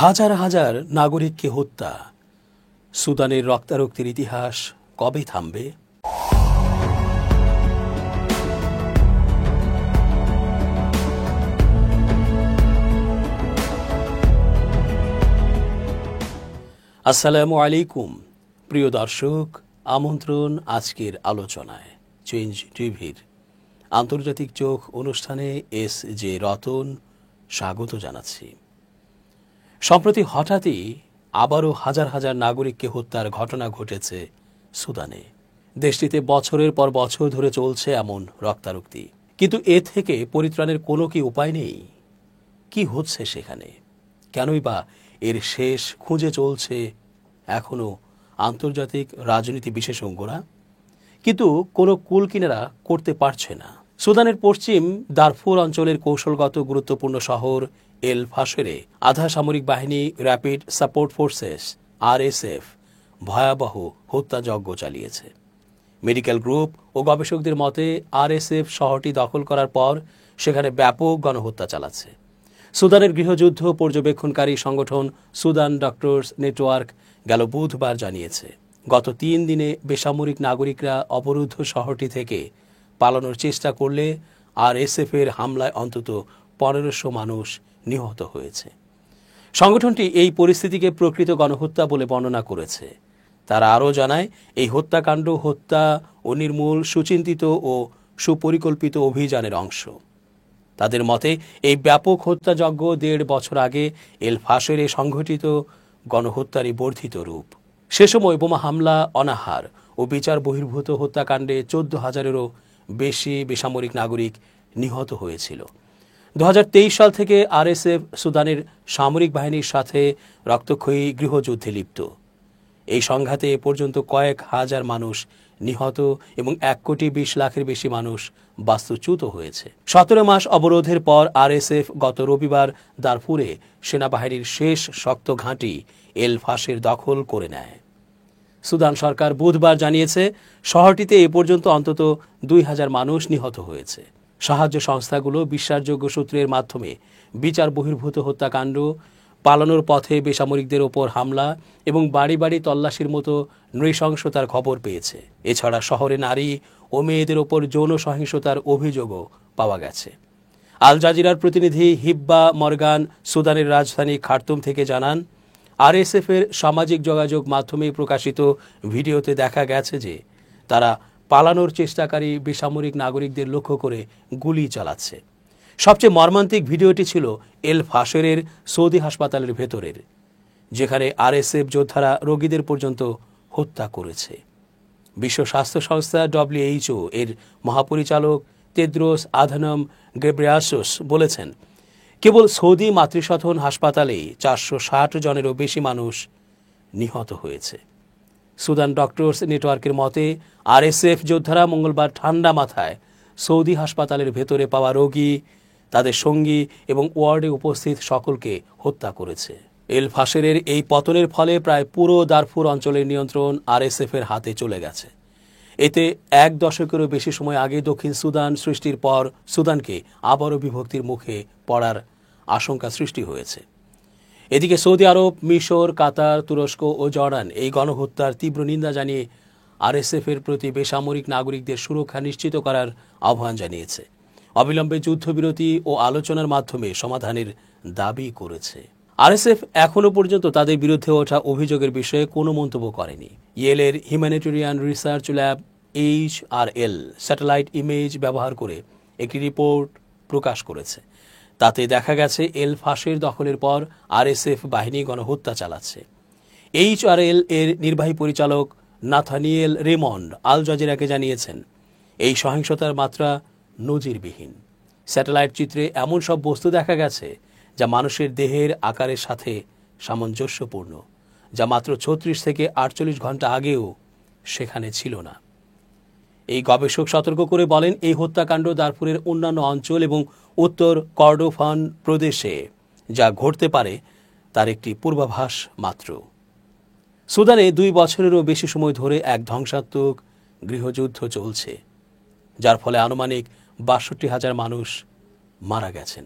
হাজার হাজার নাগরিককে হত্যা, সুদানের রক্তারক্তির ইতিহাস কবে থামবে? আসসালামু আলাইকুম প্রিয় দর্শক, আমন্ত্রণ আজকের আলোচনায়। চেঞ্জ টিভির আন্তর্জাতিক চোখ অনুষ্ঠানে এস জে রতন স্বাগত জানাচ্ছি। সম্প্রতি হঠাৎই আবারও হাজার হাজার নাগরিককে হত্যার ঘটনা ঘটেছে সুদানে। দেশটিতে বছরের পর বছর ধরে চলছে এমন রক্তারক্তি, কিন্তু এ থেকে পরিত্রাণের কোনো কি উপায় নেই? কি হচ্ছে সেখানে? কেনই বা এর শেষ খুঁজে চলছে এখনও আন্তর্জাতিক রাজনীতি বিশেষজ্ঞরা, কিন্তু কোনো কুল কিনারা করতে পারছে না। সুদানের পশ্চিম দারফুর অঞ্চলের কৌশলগত গুরুত্বপূর্ণ শহর এল ফাশেরে আধা সামরিক বাহিনী র্যাপিড সাপোর্ট ফোর্সেস RSF ভয়াবহ হত্যাযজ্ঞ চালিয়েছে। মেডিকেল গ্রুপ ও গবেষকদের মতে RSF শহরটি দখল করার পর সেখানে ব্যাপক গণহত্যা চালাচ্ছে। সুদানের গৃহযুদ্ধ পর্যবেক্ষণকারী সংগঠন সুদান ডক্টরস নেটওয়ার্ক গেল বুধবার জানিয়েছে, গত 3 দিনে বেসামরিক নাগরিকরা অবরুদ্ধ শহরটি থেকে পালানোর চেষ্টা করলে RSF-এর হামলায় অন্তত 1500 মানুষ নিহত হয়েছে। সংগঠনটি এই পরিস্থিতিকে প্রকৃত গণহত্যা বলে বর্ণনা করেছে। তারা আরও জানায়, এই হত্যাকাণ্ড হত্যা ও নির্মূল সুচিন্তিত ও সুপরিকল্পিত অভিযানের অংশ। তাদের মতে এই ব্যাপক হত্যাযজ্ঞ 1.5 বছর আগে এল ফাশেরে সংঘটিত গণহত্যারই বর্ধিত রূপ। সে সময় বোমা হামলা, অনাহার ও বিচার বহির্ভূত হত্যাকাণ্ডে 14,000-এরও বেশি বেসামরিক নাগরিক নিহত হয়েছিল। 2023 সাল থেকে RSF সুদানের সামরিক বাহিনীর সাথে রক্তক্ষয়ী গৃহযুদ্ধে লিপ্ত। এই সংঘাতে এ পর্যন্ত কয়েক হাজার মানুষ নিহত এবং 1,20,00,000-এর বেশি মানুষ বাস্তুচ্যুত হয়েছে। 17 মাস অবরোধের পর RSF গত রবিবার দারফুরে সেনাবাহিনীর শেষ শক্ত ঘাঁটি এল ফাশের দখল করে নেয়। সুদান সরকার বুধবার জানিয়েছে, শহরটিতে এ পর্যন্ত অন্তত 2,000 মানুষ নিহত হয়েছে। সাহায্য সংস্থাগুলো বিশ্বাসযোগ্য সূত্রের মাধ্যমে বিচার বহির্ভূত হত্যাকাণ্ড, পালানোর পথে বেসামরিকদের ওপর হামলা এবং বাড়ি বাড়ি তল্লাশির মতো নৃশংসতার খবর পেয়েছে। এছাড়া শহরে নারী ও মেয়েদের ওপর যৌন সহিংসতার অভিযোগও পাওয়া গেছে। আল জাজিরার প্রতিনিধি হিব্বা মর্গান সুদানের রাজধানী খার্তুম থেকে জানান, RSF-এর সামাজিক যোগাযোগ মাধ্যমে প্রকাশিত ভিডিওতে দেখা গেছে যে তারা পালানোর চেষ্টাকারী বেসামরিক নাগরিকদের লক্ষ্য করে গুলি চালাচ্ছে। সবচেয়ে মর্মান্তিক ভিডিওটি ছিল এল ফাশেরের সৌদি হাসপাতালের ভেতরের, যেখানে RSF যোদ্ধারা রোগীদের পর্যন্ত হত্যা করেছে। বিশ্ব স্বাস্থ্য সংস্থা WHO এর মহাপরিচালক তেদ্রোস আধানম গেব্রেয়াসুস বলেছেন, কেবল সৌদি মাতৃসদন হাসপাতালেই 460 জনেরও বেশি মানুষ নিহত হয়েছে। সুদান ডক্টরস নেটওয়ার্কের মতে RSF যোদ্ধারা মঙ্গলবার ঠান্ডা মাথায় সৌদি হাসপাতালের ভেতরে পাওয়া রোগী, তাদের সঙ্গী এবং ওয়ার্ডে উপস্থিত সকলকে হত্যা করেছে। এল ফাশেরের এই পতনের ফলে প্রায় পুরো দারফুর অঞ্চলের নিয়ন্ত্রণ RSF-এর হাতে চলে গেছে। এতে 1 দশকেরও বেশি সময় আগে দক্ষিণ সুদান সৃষ্টির পর সুদানকে আবারও বিভক্তির মুখে পড়ার আশঙ্কা সৃষ্টি হয়েছে। এদিকে সৌদি আরব, মিশর, কাতার, তুরস্ক ও জর্ডান এই গণহত্যার তীব্র নিন্দা জানিয়ে RSF-এর প্রতি বেসামরিক নাগরিকদের সুরক্ষা নিশ্চিত করার আহ্বান জানিয়েছে। অবিলম্বে যুদ্ধবিরতি ও আলোচনার মাধ্যমে সমাধানের দাবি করেছে। RSF এখনও পর্যন্ত তাদের বিরুদ্ধে ওঠা অভিযোগের বিষয়ে কোনো মন্তব্য করেনি। ইয়েলের humanitarian research lab HRL satellite image ব্যবহার করে একটি রিপোর্ট প্রকাশ করেছে। তাতে দেখা গেছে এল ফাশের দখলের পর RSF বাহিনী গণহত্যা চালাচ্ছে। HRL এর নির্বাহী পরিচালক নাথানিয়েল রেমন্ড আল জাজিরাকে জানিয়েছেন, এই সহিংসতার মাত্রা নজিরবিহীন। স্যাটেলাইট চিত্রে এমন সব বস্তু দেখা গেছে যা মানুষের দেহের আকারের সাথে সামঞ্জস্যপূর্ণ, যা মাত্র 36 থেকে 48 ঘন্টা আগেও সেখানে ছিল না। এই গবেষক সতর্ক করে বলেন, এই হত্যাকাণ্ড দারফুরের অন্যান্য অঞ্চল এবং উত্তর কর্ডোফান প্রদেশে যা ঘটতে পারে তার একটি পূর্বাভাস মাত্র। সুদানে 2 বছরেরও বেশি সময় ধরে এক ধ্বংসাত্মক গৃহযুদ্ধ চলছে, যার ফলে আনুমানিক 62,000 মানুষ মারা গেছেন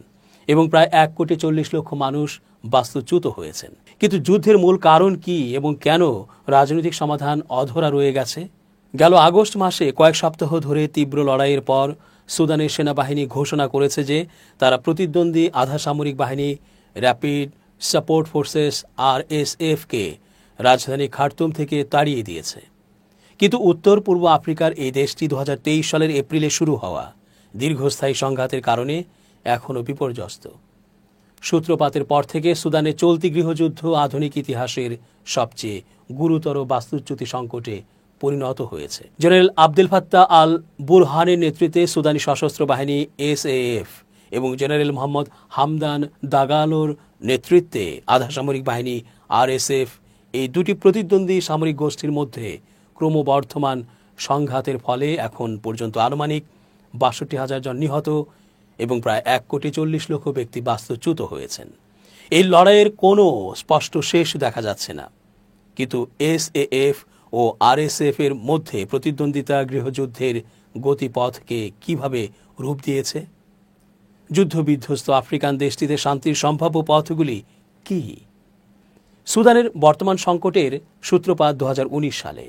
এবং প্রায় 1,40,00,000 মানুষ বাস্তুচ্যুত হয়েছেন। কিন্তু যুদ্ধের মূল কারণ কি এবং কেন রাজনৈতিক সমাধান অধরা রয়ে গেছে? গেল আগস্ট মাসে কয়েক সপ্তাহ ধরে তীব্র লড়াইয়ের পর সুদানের সেনাবাহিনী ঘোষণা করেছে যে তারা প্রতিদ্বন্দ্বী আধা সামরিক বাহিনী র্যাপিড সাপোর্ট ফোর্সেস RSF-কে রাজধানী খার্তুম থেকে তাড়িয়ে দিয়েছে। কিন্তু উত্তর পূর্ব আফ্রিকার এই দেশটি 2023 সালের এপ্রিলে শুরু হওয়া দীর্ঘস্থায়ী সংঘাতের কারণে এখনও বিপর্যস্ত। সূত্রপাতের পর থেকে সুদানে চলতি গৃহযুদ্ধ আধুনিক ইতিহাসের সবচেয়ে গুরুতর বাস্তুচ্যুতি সংকটে পরিণত হয়েছে। জেনারেল আবদেল ফাত্তাহ আল বুরহানের নেতৃত্বে সুদানি সশস্ত্র বাহিনী SAF এবং জেনারেল মোহাম্মদ হামদান দাগালোর নেতৃত্বে আধা সামরিক বাহিনী RSF, এই দুটি প্রতিদ্বন্দ্বী সামরিক গোষ্ঠীর মধ্যে ক্রমবর্ধমান সংঘাতের ফলে এখন পর্যন্ত আনুমানিক 62,000 জন নিহত এবং প্রায় 1,40,00,000 ব্যক্তি বাস্তুচ্যুত হয়েছেন। এই লড়াইয়ের কোনো স্পষ্ট শেষ দেখা যাচ্ছে না, কিন্তু SAF ও RSF এর মধ্যে প্রতিদ্বন্দ্বিতা গৃহযুদ্ধের গতিপথকে কিভাবে রূপ দিয়েছে? যুদ্ধবিধ্বস্ত আফ্রিকান দেশটিতে শান্তির সম্ভাব্য পথগুলি কি? সুদানের বর্তমান সংকটের সূত্রপাত 2019 সালে।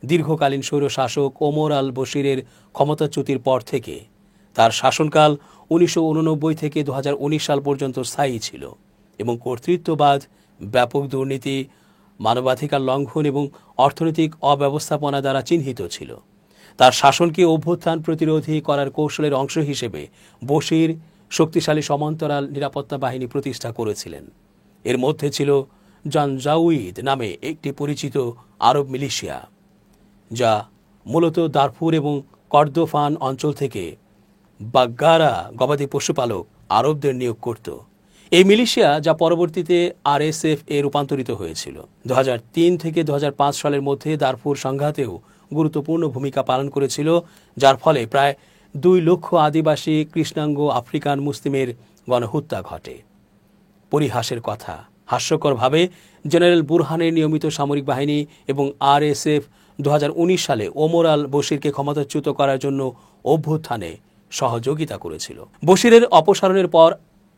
দীর্ঘকালীন স্বৈরশাসক ওমর আল বশিরের ক্ষমতাচ্যুতির পর থেকে তার শাসনকাল 1989 থেকে 2019 সাল পর্যন্ত স্থায়ী ছিল এবং কর্তৃত্ববাদ, ব্যাপক দুর্নীতি, মানবাধিকার লঙ্ঘন এবং অর্থনৈতিক অব্যবস্থাপনা দ্বারা চিহ্নিত ছিল। তার শাসনকে অভ্যুত্থান প্রতিরোধী করার কৌশলের অংশ হিসেবে বশির শক্তিশালী সমান্তরাল নিরাপত্তা বাহিনী প্রতিষ্ঠা করেছিলেন। এর মধ্যে ছিল জানজাউইদ নামে একটি পরিচিত আরব মিলিশিয়া, যা মূলত দারফুর এবং কর্দোফান অঞ্চল থেকে বাগ্গারা গবাদি পশুপালক আরবদের নিয়োগ করত। এই মিলিশিয়া, যা পরবর্তীতে RSF এ রূপান্তরিত হয়েছিল, 2003 থেকে 2005 সালের মধ্যে দারফুর সংঘাতেও গুরুত্বপূর্ণ ভূমিকা পালন করেছিল, যার ফলে প্রায় 2 লক্ষ আদিবাসী কৃষ্ণাঙ্গ আফ্রিকান মুসলিমের গণহত্যা ঘটে। পরিহাসের কথা, হাস্যকরভাবে জেনারেল বুরহানের নিয়মিত সামরিক বাহিনী এবং RSF 2019 সালে ওমর আল বশিরকে ক্ষমতাচ্যুত করার জন্য অভ্যুত্থানে সহযোগিতা করেছিল। বশিরের অপসারণের পর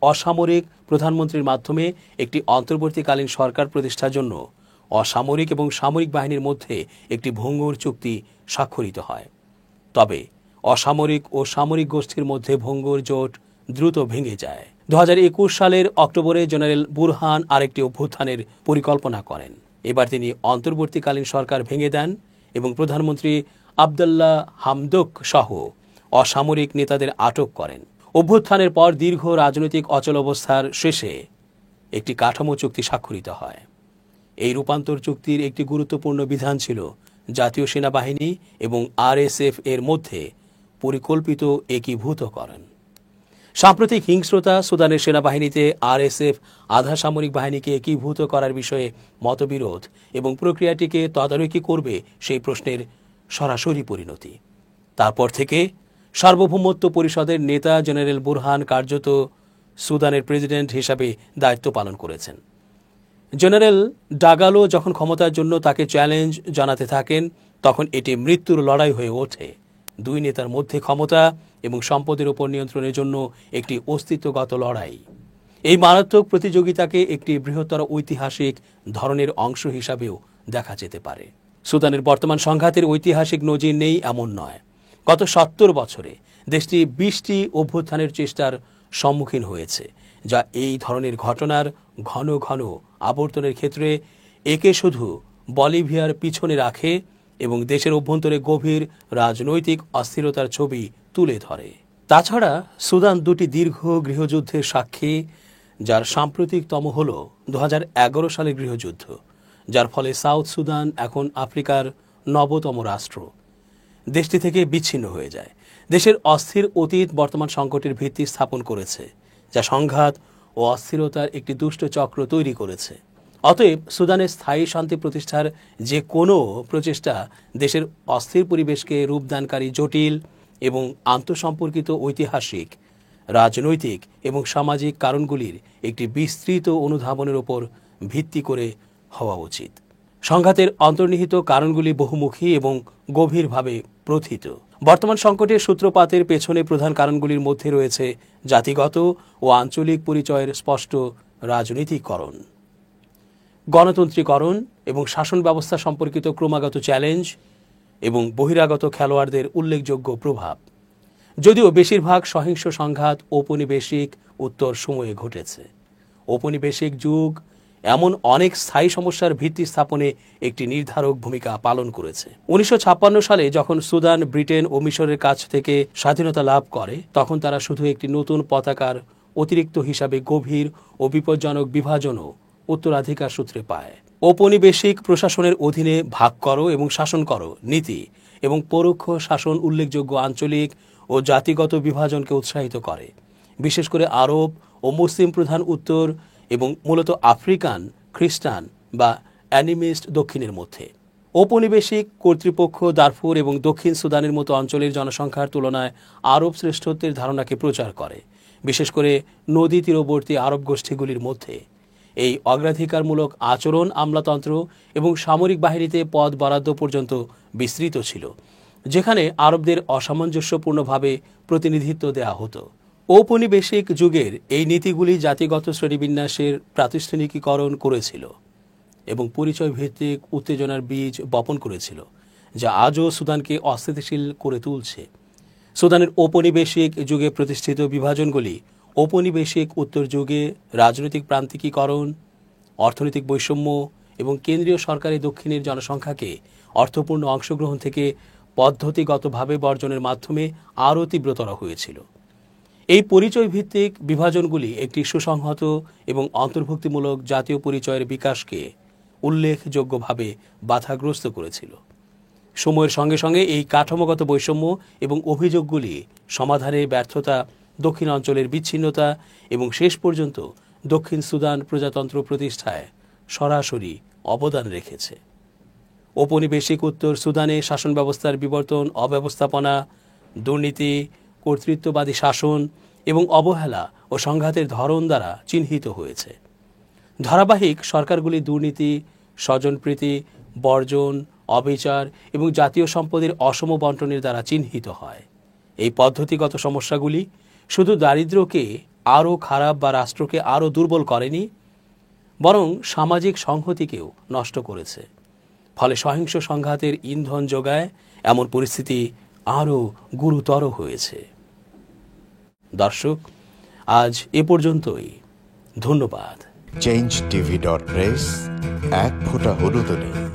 অসামরিক প্রধানমন্ত্রীর মাধ্যমে একটি অন্তর্বর্তীকালীন সরকার প্রতিষ্ঠার জন্য অসামরিক এবং সামরিক বাহিনীর মধ্যে একটি ভঙ্গুর চুক্তি স্বাক্ষরিত হয়। তবে অসামরিক ও সামরিক গোষ্ঠীর মধ্যে ভঙ্গুর জোট দ্রুত ভেঙে যায়। 2021 সালের অক্টোবরে জেনারেল বুরহান আরেকটি অভ্যুত্থানের পরিকল্পনা করেন। এবার তিনি অন্তর্বর্তীকালীন সরকার ভেঙে দেন এবং প্রধানমন্ত্রী আবদুল্লাহ হামদোক সহ অসামরিক নেতাদের আটক করেন। অভ্যুত্থানের পর দীর্ঘ রাজনৈতিক অচলাবস্থার শেষে একটি কাঠামো চুক্তি স্বাক্ষরিত হয়। এই রূপান্তর চুক্তির একটি গুরুত্বপূর্ণ বিধান ছিল জাতীয় সেনাবাহিনী এবং RSF এর মধ্যে পরিকল্পিত একীভূতকরণ। সাম্প্রতিক হিংস্রতা সুদানের সেনাবাহিনীতে RSF আধা সামরিক বাহিনীকে একীভূত করার বিষয়ে মতবিরোধ এবং প্রক্রিয়াটিকে তদারকি করবে সেই প্রশ্নের সরাসরি পরিণতি। তারপর থেকে সার্বভৌমত্ব পরিষদের নেতা জেনারেল বুরহান কার্যত সুদানের প্রেসিডেন্ট হিসাবে দায়িত্ব পালন করেছেন। জেনারেল ডাগালো যখন ক্ষমতার জন্য তাকে চ্যালেঞ্জ জানাতে থাকেন, তখন এটি মৃত্যুর লড়াই হয়ে ওঠে। দুই নেতার মধ্যে ক্ষমতা এবং সম্পদের উপর নিয়ন্ত্রণের জন্য একটি অস্তিত্বগত লড়াই। এই মারাত্মক প্রতিযোগিতাকে একটি বৃহত্তর ঐতিহাসিক ধরনের অংশ হিসাবেও দেখা যেতে পারে। সুদানের বর্তমান সংঘাতের ঐতিহাসিক নজির নেই এমন নয়। গত 70 বছরে দেশটি 20টি অভ্যুত্থানের চেষ্টার সম্মুখীন হয়েছে, যা এই ধরনের ঘটনার ঘন ঘন আবর্তনের ক্ষেত্রে একে শুধু বলিভিয়ার পিছনে রাখে এবং দেশের অভ্যন্তরে গভীর রাজনৈতিক অস্থিরতার ছবি তুলে ধরে। তাছাড়া সুদান দুটি দীর্ঘ গৃহযুদ্ধের সাক্ষী, যার সাম্প্রতিকতম হল 2011 সালের গৃহযুদ্ধ, যার ফলে সাউথ সুদান এখন আফ্রিকার 9তম রাষ্ট্র। দেশটি থেকে বিচ্ছিন্ন হয়ে যায়। দেশের অস্থির অতীত বর্তমান সংকটের ভিত্তি স্থাপন করেছে, যা সংঘাত ও অস্থিরতার একটি দুষ্ট চক্র তৈরি করেছে। অতএব সুদানের স্থায়ী শান্তি প্রতিষ্ঠার যে কোনো প্রচেষ্টা দেশের অস্থির পরিবেশকে রূপদানকারী জটিল এবং আন্তঃসম্পর্কিত ঐতিহাসিক, রাজনৈতিক এবং সামাজিক কারণগুলির একটি বিস্তৃত অনুধাবনের উপর ভিত্তি করে হওয়া উচিত। সংঘাতের অন্তর্নিহিত কারণগুলি বহুমুখী এবং গভীরভাবে প্রথিত। বর্তমান সংকটের সূত্রপাতের পেছনে প্রধান কারণগুলির মধ্যে রয়েছে জাতিগত ও আঞ্চলিক পরিচয়ের স্পষ্ট রাজনীতিকরণ, গণতন্ত্রীকরণ এবং শাসন ব্যবস্থা সম্পর্কিত ক্রমাগত চ্যালেঞ্জ এবং বহিরাগত খেলোয়াড়দের উল্লেখযোগ্য প্রভাব। যদিও বেশিরভাগ সহিংস সংঘাত ঔপনিবেশিক উত্তর সময়ে ঘটেছে, ঔপনিবেশিক যুগ এমন অনেক স্থায়ী সমস্যার ভিত্তি স্থাপনে একটি নির্ধারক ভূমিকা পালন করেছে। 1956 সালে যখন সুদান ব্রিটেন ও মিশরের কাছ থেকে স্বাধীনতা লাভ করে, তখন তারা শুধু একটি নতুন পতাকার অতিরিক্ত হিসাবে গভীর ও বিপজ্জনক বিভাজনও উত্তরাধিকার সূত্রে পায়। ঔপনিবেশিক প্রশাসনের অধীনে ভাগ করো এবং শাসন করো নীতি এবং পরোক্ষ শাসন উল্লেখযোগ্য আঞ্চলিক ও জাতিগত বিভাজনকে উৎসাহিত করে, বিশেষ করে আরব ও মুসলিম প্রধান উত্তর এবং মূলত আফ্রিকান, খ্রিস্টান বা অ্যানিমিস্ট দক্ষিণের মধ্যে। ঔপনিবেশিক কর্তৃপক্ষ দারফুর এবং দক্ষিণ সুদানের মতো অঞ্চলের জনসংখ্যার তুলনায় আরব শ্রেষ্ঠত্বের ধারণাকে প্রচার করে, বিশেষ করে নদী তীরবর্তী আরব গোষ্ঠীগুলির মধ্যে। এই অগ্রাধিকারমূলক আচরণ আমলাতন্ত্র এবং সামরিক বাহিনীতে পদ বরাদ্দ পর্যন্ত বিস্তৃত ছিল, যেখানে আরবদের অসামঞ্জস্যপূর্ণভাবে প্রতিনিধিত্ব দেওয়া হতো। ঔপনিবেশিক যুগের এই নীতিগুলি জাতিগত শ্রেণীবিন্যাসের প্রাতিষ্ঠানিকীকরণ করেছিল এবং পরিচয় ভিত্তিক উত্তেজনার বীজ বপন করেছিল, যা আজও সুদানকে অস্থিতিশীল করে তুলছে। সুদানের ঔপনিবেশিক যুগে প্রতিষ্ঠিত বিভাজনগুলি ঔপনিবেশিক উত্তর যুগে রাজনৈতিক প্রান্তিকীকরণ, অর্থনৈতিক বৈষম্য এবং কেন্দ্রীয় সরকারের দক্ষিণের জনসংখ্যাকে অর্থপূর্ণ অংশগ্রহণ থেকে পদ্ধতিগতভাবে বর্জনের মাধ্যমে আরও তীব্রতর হয়েছিল। এই পরিচয় ভিত্তিক বিভাজনগুলি একটি সুসংহত এবং অন্তর্ভুক্তিমূলক জাতীয় পরিচয়ের বিকাশকে উল্লেখযোগ্যভাবে বাধাগ্রস্ত করেছিল। সময়ের সঙ্গে সঙ্গে এই কাঠামোগত বৈষম্য এবং অভিযোগগুলি সমাধানের ব্যর্থতা, দক্ষিণ অঞ্চলের বিচ্ছিন্নতা এবং শেষ পর্যন্ত দক্ষিণ সুদান প্রজাতন্ত্র প্রতিষ্ঠায় সরাসরি অবদান রেখেছে। ঔপনিবেশিক উত্তর সুদানে শাসন ব্যবস্থার বিবর্তন অব্যবস্থাপনা, দুর্নীতি, কর্তৃত্ববাদী শাসন এবং অবহেলা ও সংঘাতের ধরন দ্বারা চিহ্নিত হয়েছে। ধারাবাহিক সরকারগুলি দুর্নীতি, স্বজনপ্রীতি, বর্জন, অবিচার এবং জাতীয় সম্পদের অসম বন্টনের দ্বারা চিহ্নিত হয়। এই পদ্ধতিগত সমস্যাগুলি শুধু দারিদ্র্যকে আরও খারাপ বা রাষ্ট্রকে আরও দুর্বল করেনি, বরং সামাজিক সংহতিকেও নষ্ট করেছে। ফলে সহিংস সংঘাতের ইন্ধন যোগায় এমন পরিস্থিতি আরও গুরুতর হয়েছে। দর্শক, আজ এ পর্যন্তই। ধন্যবাদ। changeTV.press, এক ফোঁটা হলুদ নেই।